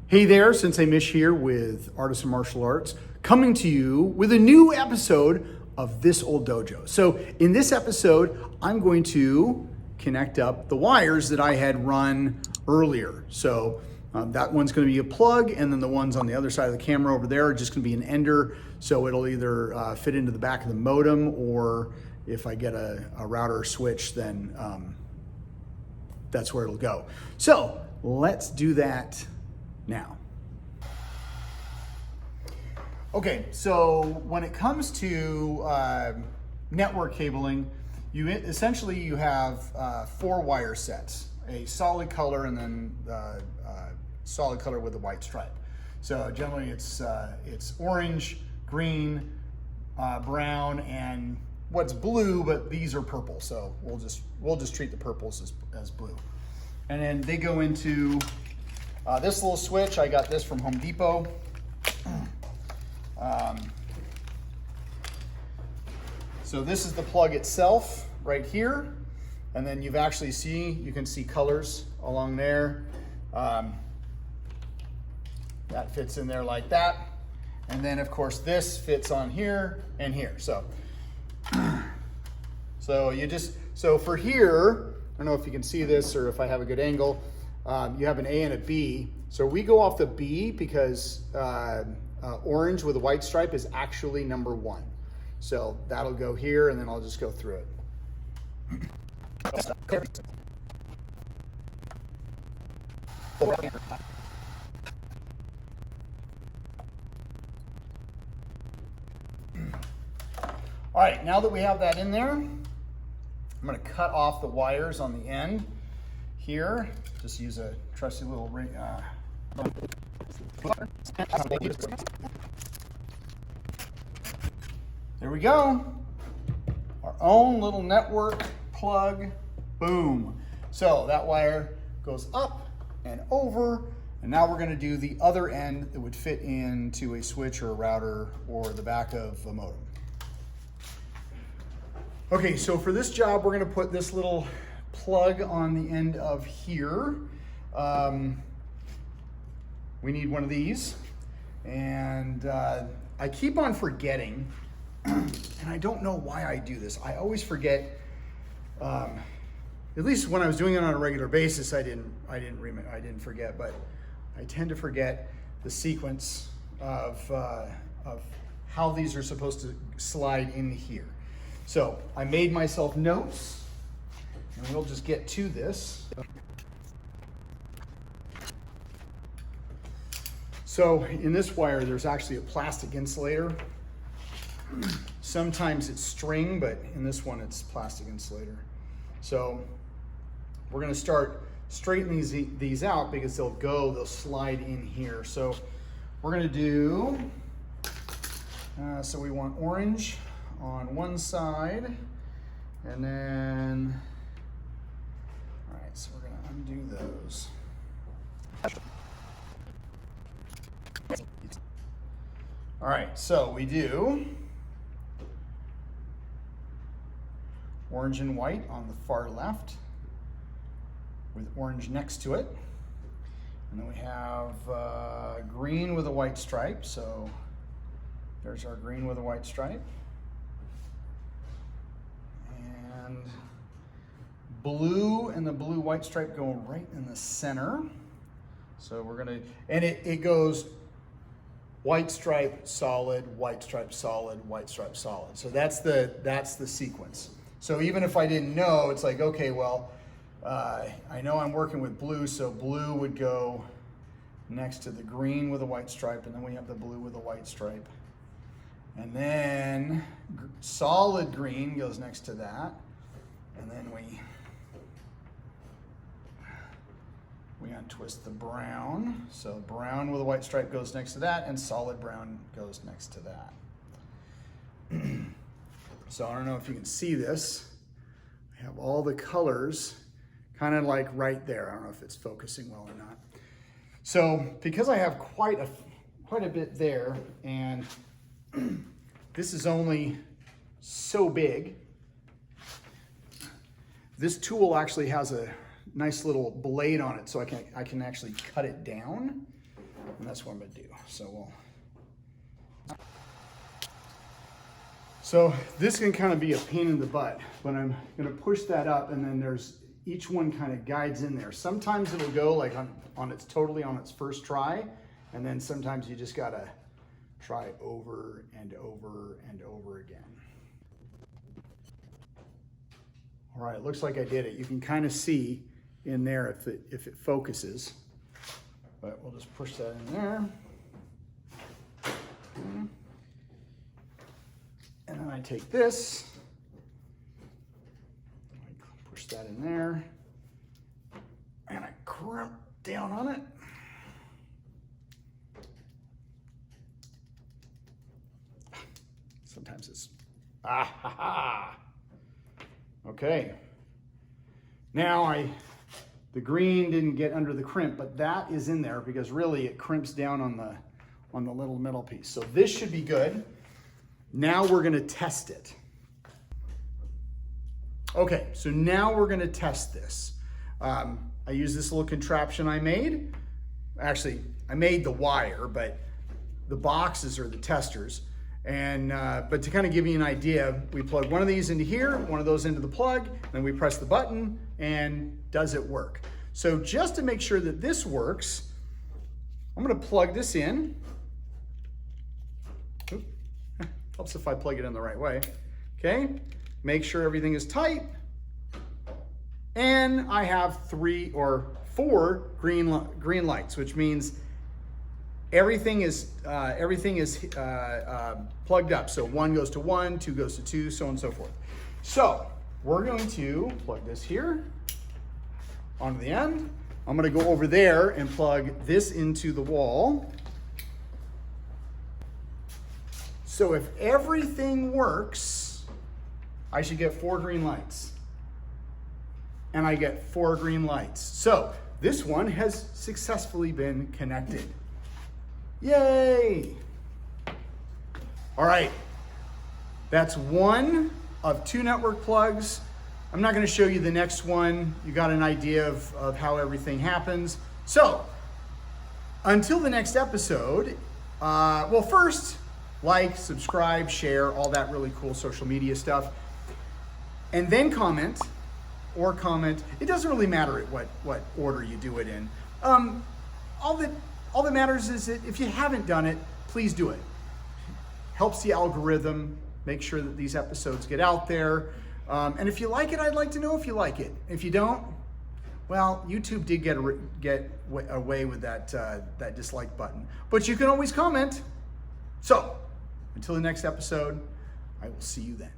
Hey there, Sensei Mish here with Artisan Martial Arts, coming to you with a new episode of This Old Dojo. So in this episode, I'm going to connect up the wires that I had run earlier. So that one's going to be a plug, and then the ones on the other side of the camera over there are just going to be an ender. So it'll either fit into the back of the modem, or if I get a router switch, then that's where it'll go. So let's do that now. Okay, so when it comes to network cabling, you have 4 wire sets: a solid color and then solid color with a white stripe. So generally it's orange, green, brown, and what's blue, but these are purple. So we'll just treat the purples as blue. And then they go into this little switch. I got this from Home Depot. So this is the plug itself right here. And then you can see colors along there. That fits in there like that. And then of course this fits on here and here. So for here, I don't know if you can see this or if I have a good angle. You have an A and a B. So we go off the B because orange with a white stripe is actually number 1. So that'll go here, and then I'll just go through it. All right, now that we have that in there, I'm going to cut off the wires on the end here. Just use a trusty little ring. There we go. Our own little network plug. Boom. So that wire goes up and over, and now we're going to do the other end that would fit into a switch or a router or the back of a modem. Okay, so for this job, we're going to put this little plug on the end of here. We need one of these, and I keep on forgetting, and I don't know why I do this. I always forget. At least when I was doing it on a regular basis, I didn't forget, but I tend to forget the sequence of how these are supposed to slide in here. So I made myself notes, and we'll just get to this. So in this wire, there's actually a plastic insulator. Sometimes it's string, but in this one, it's plastic insulator. So we're gonna start straightening these out because they'll slide in here. So we're gonna do, so we want orange on one side, and then, all right, so we're gonna undo those. All right, so we do orange and white on the far left with orange next to it. And then we have green with a white stripe. So there's our green with a white stripe. And blue and the blue white stripe go right in the center. So we're gonna, and it goes white stripe, solid, white stripe, solid, white stripe, solid. So that's the sequence. So even if I didn't know, it's like, okay, well, I know I'm working with blue, so blue would go next to the green with a white stripe, and then we have the blue with a white stripe. And then solid green goes next to that, and then we untwist the brown. So brown with a white stripe goes next to that, and solid brown goes next to that. So I don't know if you can see this. I have all the colors kind of like right there. I don't know if it's focusing well or not. So because I have quite a bit there, and this is only so big, this tool actually has a nice little blade on it, so I can actually cut it down. And that's what I'm gonna do. So this can kind of be a pain in the butt, but I'm gonna push that up, and then each one kind of guides in there. Sometimes it'll go like totally on its first try, and then sometimes you just gotta try over and over and over again. All right, looks like I did it. You can kind of see in there if it focuses, but we'll just push that in there. And then I take this, I push that in there, and I crimp down on it. Sometimes it's, okay. Now the green didn't get under the crimp, but that is in there because really it crimps down on the little middle piece. So this should be good. Now we're gonna test it. Okay, so now we're gonna test this. I use this little contraption I made. Actually, I made the wire, but the boxes are the testers. And but to kind of give you an idea, we plug one of these into here, one of those into the plug, and then we press the button, and does it work? So just to make sure that this works, I'm gonna plug this in. Oop. Helps if I plug it in the right way. Okay, make sure everything is tight. And I have 3 or 4 green lights, which means everything is plugged up. So 1 goes to 1, 2 goes to 2, so on and so forth. So we're going to plug this here onto the end. I'm gonna go over there and plug this into the wall. So if everything works, I should get 4 green lights. And I get 4 green lights. So this one has successfully been connected. Yay! All right, that's 1 of 2 network plugs. I'm not gonna show you the next one. You got an idea of how everything happens. So, until the next episode, well, first, like, subscribe, share, all that really cool social media stuff. And then comment. It doesn't really matter what order you do it in. All that matters is that if you haven't done it, please do it. Helps the algorithm make sure that these episodes get out there. And if you like it, I'd like to know if you like it. If you don't, well, YouTube did get away with that dislike button. But you can always comment. So, until the next episode, I will see you then.